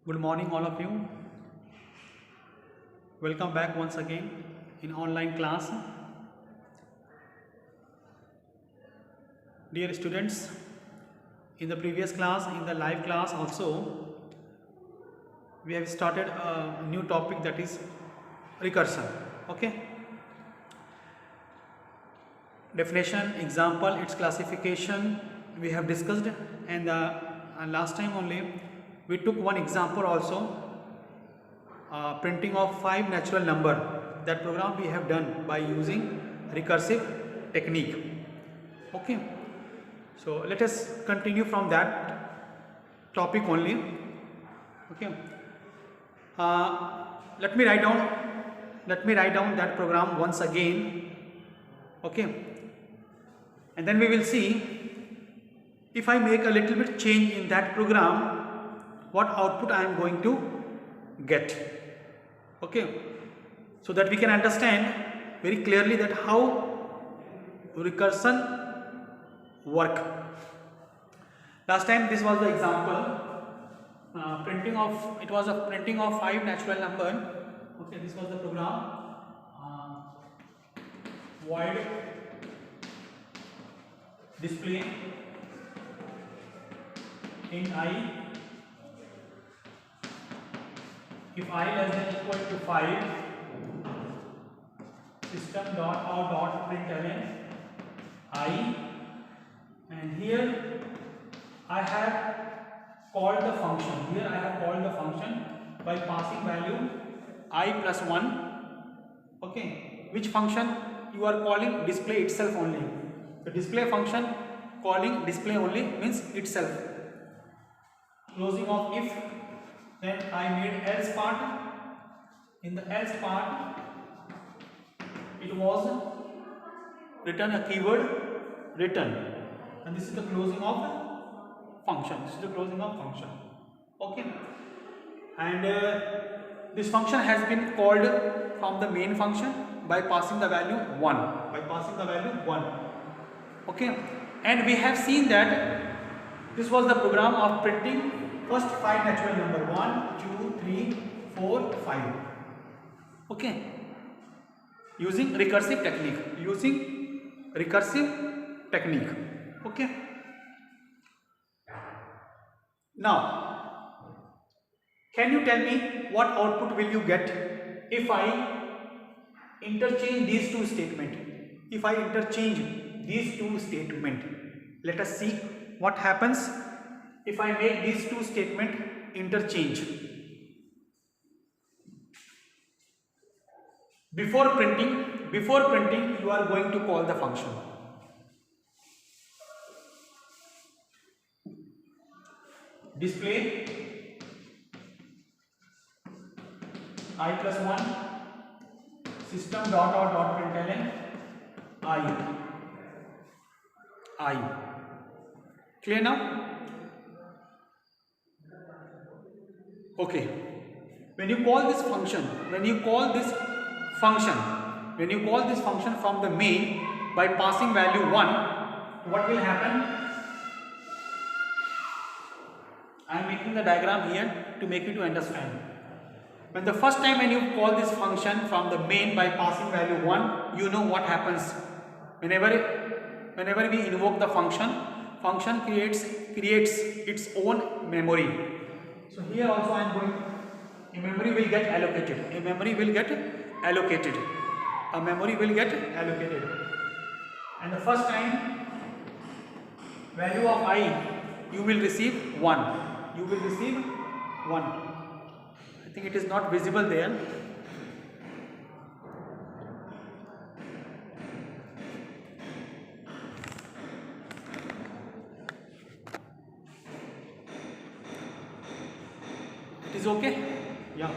Good morning, all of you. Welcome back once again in online class. Dear students, in the previous class, in the live class also, we have started a new topic, that is recursion. Okay. Definition, example, its classification we have discussed, and last time only we took one example also. Printing of 5 natural number. That program we have done by using recursive technique. Okay, so let us continue from that topic only. Okay, let me write down that program once again. Okay, and then we will see if I make a little bit change in that program, what output I am going to get. Okay, so that we can understand very clearly that how recursion work. Last time this was the example, it was a printing of 5 natural number. Okay, this was the program, void display int I. If I less than equal to 5, system dot out dot println I, and here I have called the function. Here I have called the function by passing value I plus 1. Okay, which function you are calling? Display itself only. The display function calling display only means itself. Closing of if. Then I made else part. In the else part, it was written a keyword return, and this is the closing of the function. This is the closing of function. Okay, and this function has been called from the main function by passing the value 1. By passing the value 1. Okay, and we have seen that this was the program of printing first 5 natural number, 1, 2, 3, 4, 5. Okay, using recursive technique. Okay, now can you tell me what output will you get if I interchange these two statements? If I interchange these two statements, let us see what happens if I make these two statements interchange. Before printing you are going to call the function. Display I plus 1 system dot out dot println I. Clear now? Okay, when you call this function from the main by passing value 1, what will happen? I am making the diagram here to make you to understand. When the first time when you call this function from the main by passing value 1, you know what happens. Whenever we invoke the function creates its own memory. So here also I am going, a memory will get allocated. And the first time value of I, you will receive 1. I think it is not visible there. Is okay? Yeah.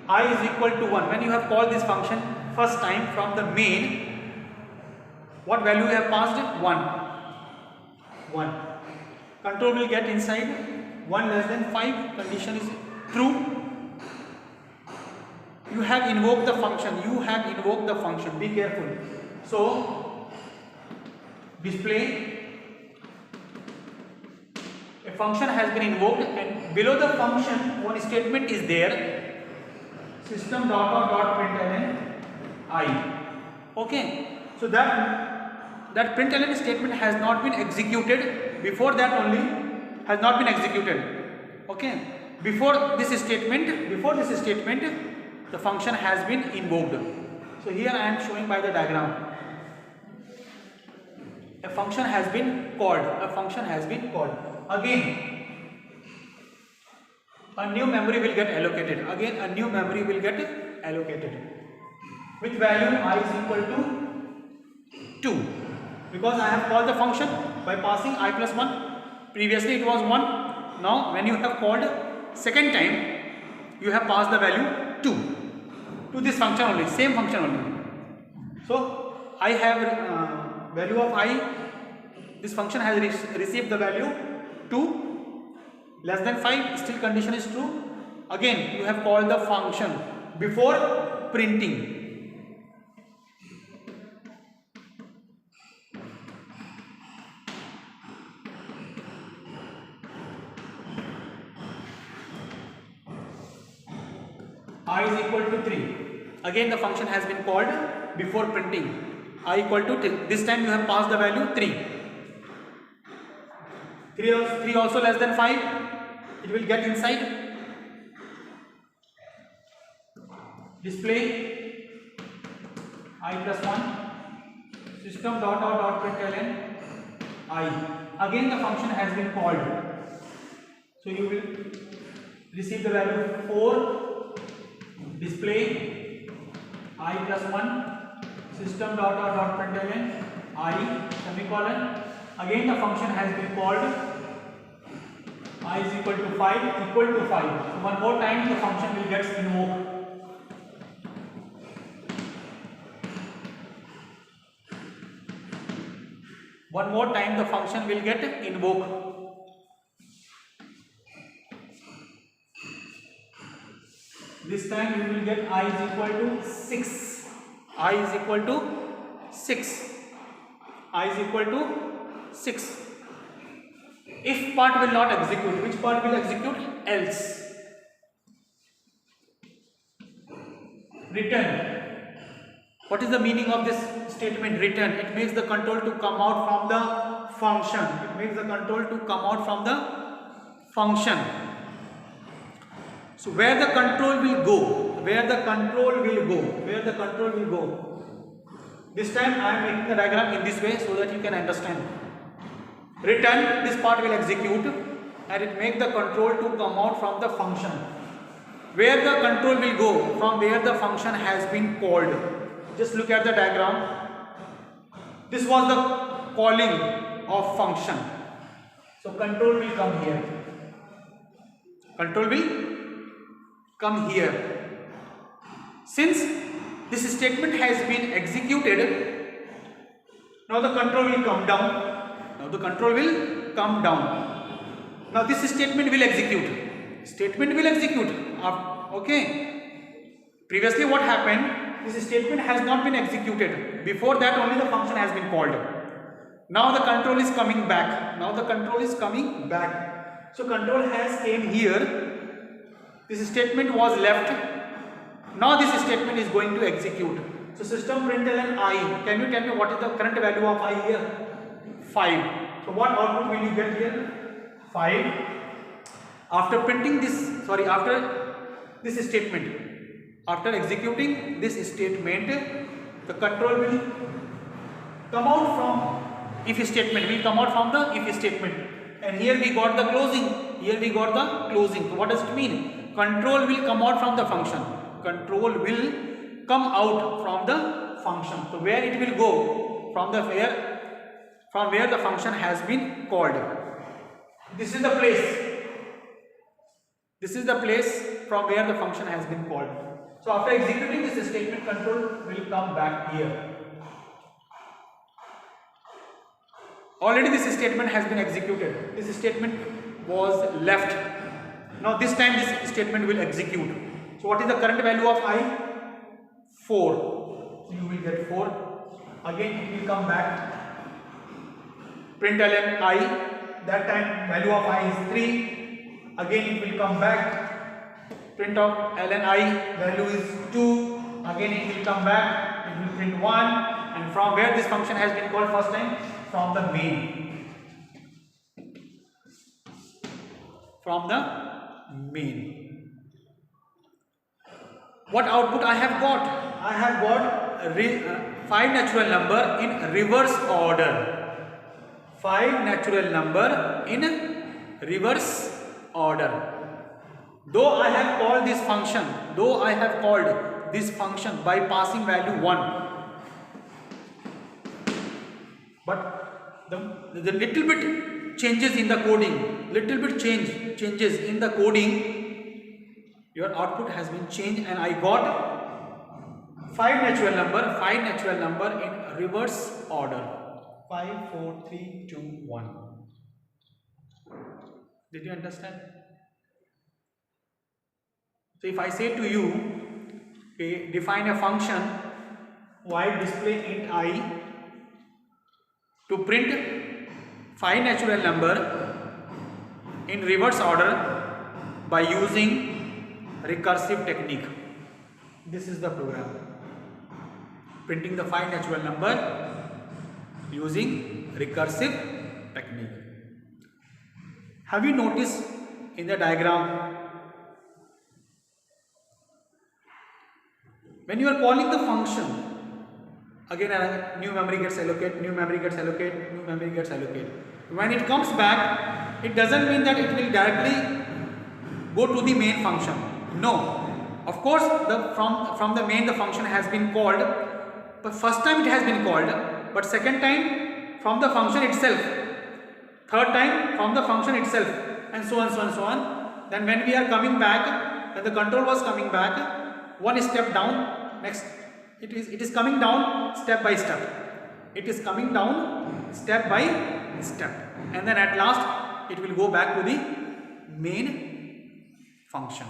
I is equal to 1. When you have called this function first time from the main, what value you have passed? 1. Control will get inside 1 less than 5. Condition is true. You have invoked the function. Be careful. So display a A function has been invoked, and below the function one statement is there. System println I. Okay. So that println statement has not been executed. Before that only has not been executed. Okay. Before this statement, the function has been invoked. So here I am showing by the diagram. A function has been called. Again, a new memory will get allocated. With value I is equal to 2. Because I have called the function by passing I plus 1. Previously it was 1. Now when you have called second time, you have passed the value 2 to this function only, same function only. So I have value of I. This function has received the value 2 less than 5. Still condition is true. Again you have called the function before printing. I is equal to 3. Again the function has been called before printing. I equal to 3. This time you have passed the value 3. 3 also less than 5. It will get inside. Display I plus 1. System println I. Again the function has been called. So you will receive the value 4. Display I plus 1. System println I semicolon. Again the function has been called. I is equal to 5. So one more time the function will get invoked. One more time the function will get invoked. This time you will get I is equal to 6. I is equal to 6. If part will not execute, which part will execute? Else. Return. What is the meaning of this statement return? It makes the control to come out from the function. So where the control will go? This time I am making the diagram in this way so that you can understand. Return, this part will execute and it makes the control to come out from the function. Where the control will go? From where the function has been called. Just look at the diagram. This was the calling of function. So control will come here. Since this statement has been executed, now the control will come down. Now this statement will execute. Okay. Previously what happened? This statement has not been executed. Before that only the function has been called. Now the control is coming back. So control has came here. This statement was left. Now this statement is going to execute. So system println I. Can you tell me what is the current value of I here? 5. So what output will you get here? 5. After executing this statement, the control will come out from if statement. And here we got the closing. So what does it mean? Control will come out from the function. So where it will go? From where the function has been called. This is the place from where the function has been called. So after executing this statement, control will come back here. Already this statement has been executed. This statement was left. Now this time this statement will execute. So what is the current value of I? 4. So you will get 4. Again it will come back. Println I. that time value of I is 3. Again it will come back, print out ln I, value is 2. Again it will come back, it will print 1. And from where this function has been called first time? From the main. From the main. What output I have got? I have got 5 natural number in reverse order. 5 natural number in reverse order. Though I have called this function by passing value 1, but the little bit changes in the coding, changes in the coding, your output has been changed, and I got 5 natural number in reverse order. 5, 4, 3, 2, 1. Did you understand? So if I say to you, okay, define a function void display int I to print 5 natural number in reverse order by using recursive technique. This is the program. Printing the 5 natural number using recursive technique. Have you noticed in the diagram, when you are calling the function, again new memory gets allocated, new memory gets allocated, new memory gets allocated. When it comes back, it doesn't mean that it will directly go to the main function. No. Of course, from the main the function has been called, but first time it has been called, but second time from the function itself, third time from the function itself, and so on, so on, so on. Then when we are coming back, when the control was coming back, one step down, next it is coming down step by step. It is coming down step by step, and then at last it will go back to the main function.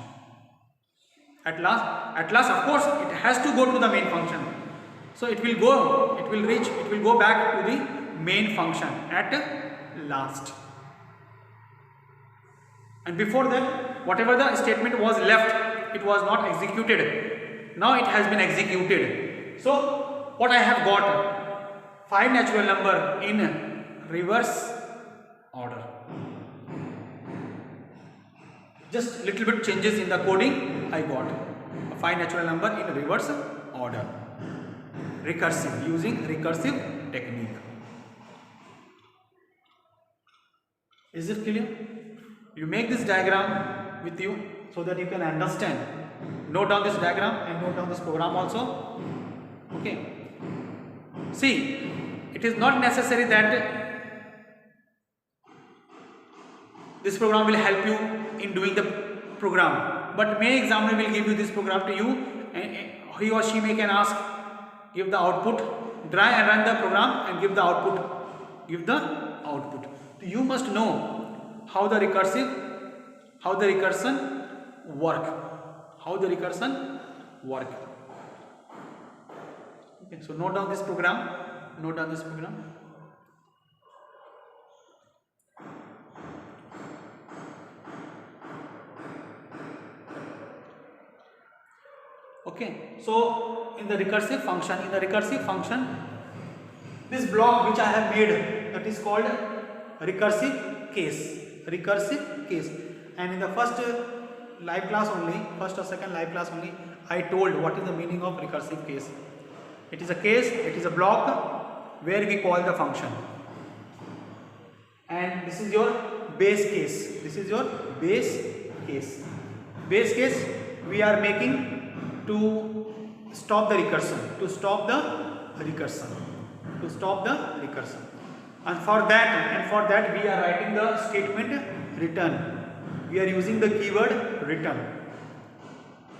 At last, of course, it has to go to the main function. So it will go back to the main function at last. And before that, whatever the statement was left, it was not executed. Now it has been executed. So what I have got? 5 natural number in reverse order. Just little bit changes in the coding, I got a 5 natural number in reverse order. Recursive, using recursive technique. Is it clear? You make this diagram with you so that you can understand. Note down this diagram and note down this program also. Okay. See, it is not necessary that this program will help you in doing the program, but main examiner will give you this program to you, and he or she may can ask, give the output, try and run the program and give the output. So you must know how the recursion work. Okay, so note down this program. Okay, so in the recursive function, this block which I have made, that is called recursive case. And in the first live class only, first or second live class only, I told what is the meaning of recursive case. It is a case, it is a block where we call the function. And this is your base case. Base case we are making to stop the recursion. And for that we are writing the statement return. We are using the keyword return.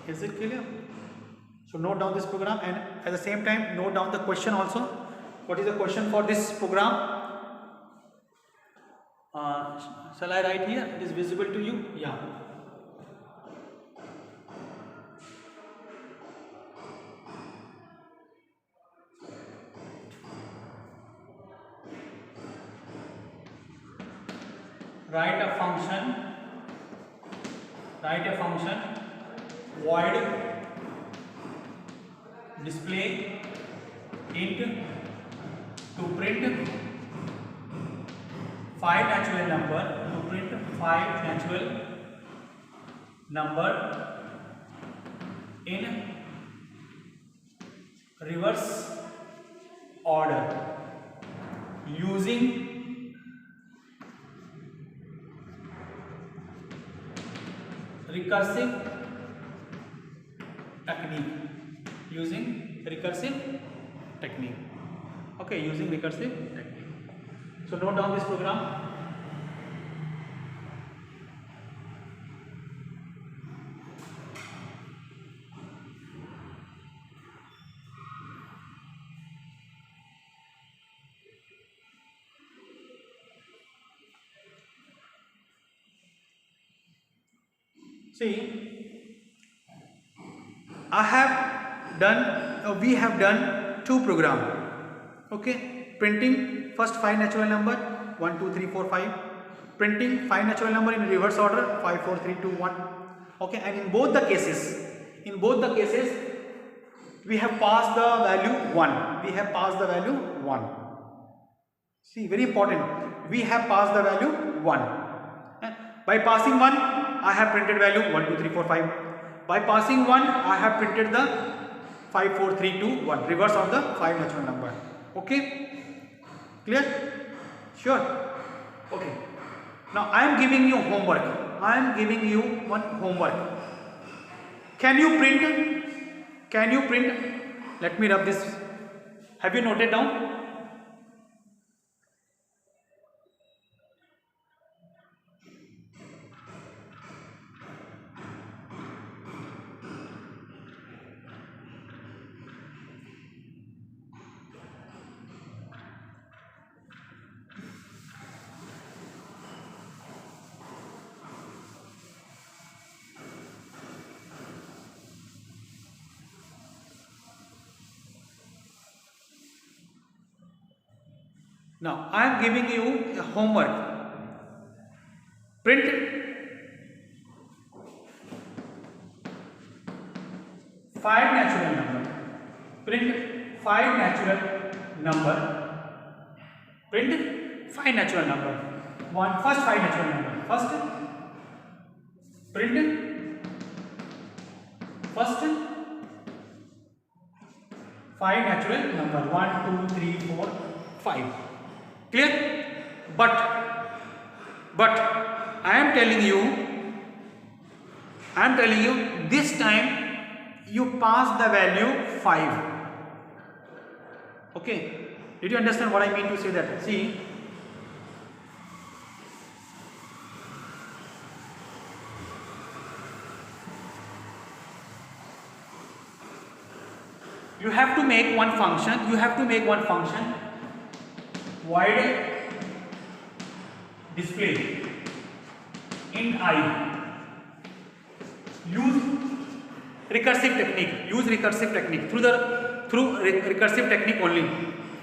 Is it clear? So note down this program, and at the same time note down the question also. What is the question for this program? Shall I write here? It is visible to you? Yeah. a function void display int to print 5 natural number in reverse order using recursive technique. Okay, using recursive technique. So note down this program. See, we have done 2 programs. Okay, printing first 5 natural number 1 2 3 4 5, printing 5 natural number in reverse order 5 4 3 2 1. Okay, and in both the cases we have passed the value 1. See, very important, we have passed the value 1. And by passing 1 I have printed value 1 2 3 4 5. By passing 1 I have printed the 5 4 3 2 1, reverse of the 5 natural number. Okay, clear? Sure. Okay, now I am giving you homework. One homework. Can you print? Let me rub this. Have you noted down? Now I am giving you a homework. Print 5 natural number. Print 5 natural number. First 5 natural number. Print first 5 natural number 1 2 3 4 5. Clear? But I am telling you this time you pass the value 5. Okay, did you understand what I mean to say that? See, you have to make one function void display in I. Use recursive technique. Through recursive technique only.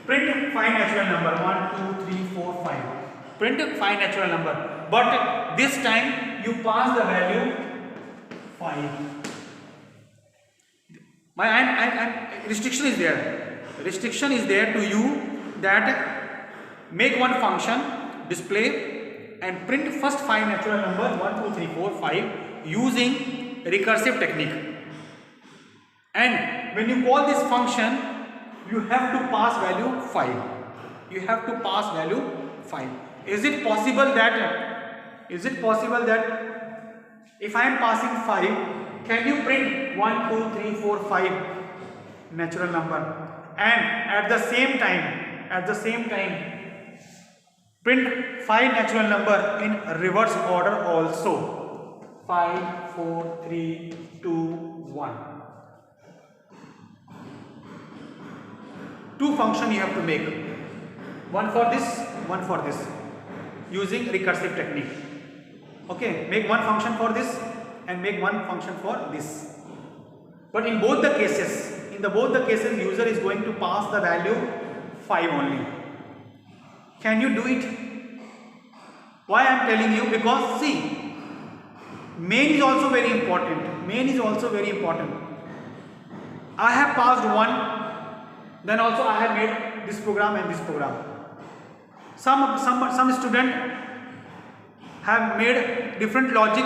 Print 5 natural number 1 2 3 4 5. Print 5 natural number, but this time you pass the value 5. Restriction is there to you that make one function display and print first 5 natural number 1 2 3 4 5 using recursive technique. And when you call this function, you have to pass value 5. Is it possible that if I am passing 5, can you print 1 2 3 4 5 natural number and at the same time print 5 natural number in reverse order also? 5 4 3 2 1. 2 functions you have to make, one for this using recursive technique. Okay, make one function for this and make one function for this, but in both the cases user is going to pass the value 5 only. Can you do it? Why I am telling you? Because see, main is also very important. Main is also very important. I have passed one, then also I have made this program and this program. Some student have made different logic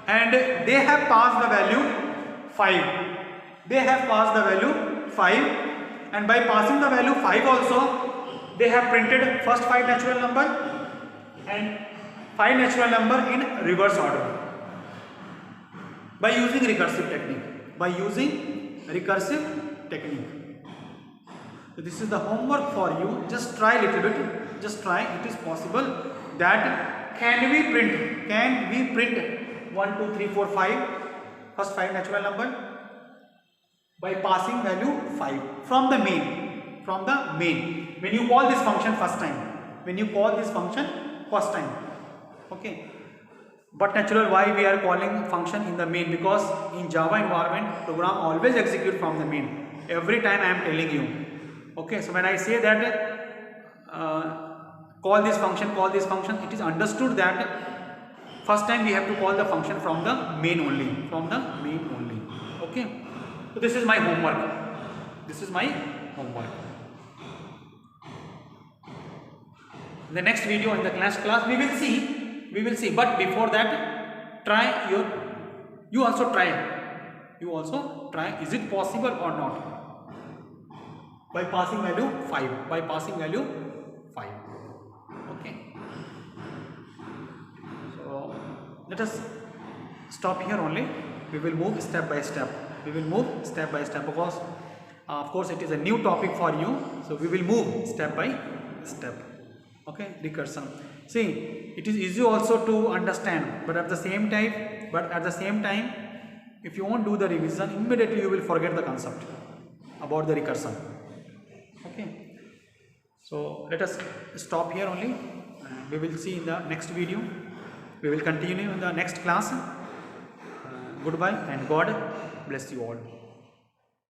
and they have passed the value 5. They have passed the value 5, and by passing the value 5 also they have printed first 5 natural number and 5 natural number in reverse order by using recursive technique. By using recursive technique. So this is the homework for you. Just try a little bit. Just try. It is possible that can we print 1, 2, 3, 4, 5 first 5 natural number by passing value 5 from the main. From the main. When you call this function first time. When you call this function first time. Okay. But natural, why we are calling function in the main? Because in Java environment, program always execute from the main. Every time I am telling you. Okay, so when I say that call this function, it is understood that first time we have to call the function from the main only. From the main only. Okay. So this is my homework. This is my homework. In the next video, in the class we will see. But before that, you also try. Is it possible or not? By passing value 5. Okay. So let us stop here only. We will move step by step. Because of course it is a new topic for you. So we will move step by step. Okay, recursion. See, it is easy also to understand, but at the same time, if you won't do the revision, immediately you will forget the concept about the recursion. Okay. So let us stop here only. We will see in the next video. We will continue in the next class. Goodbye and God bless you all.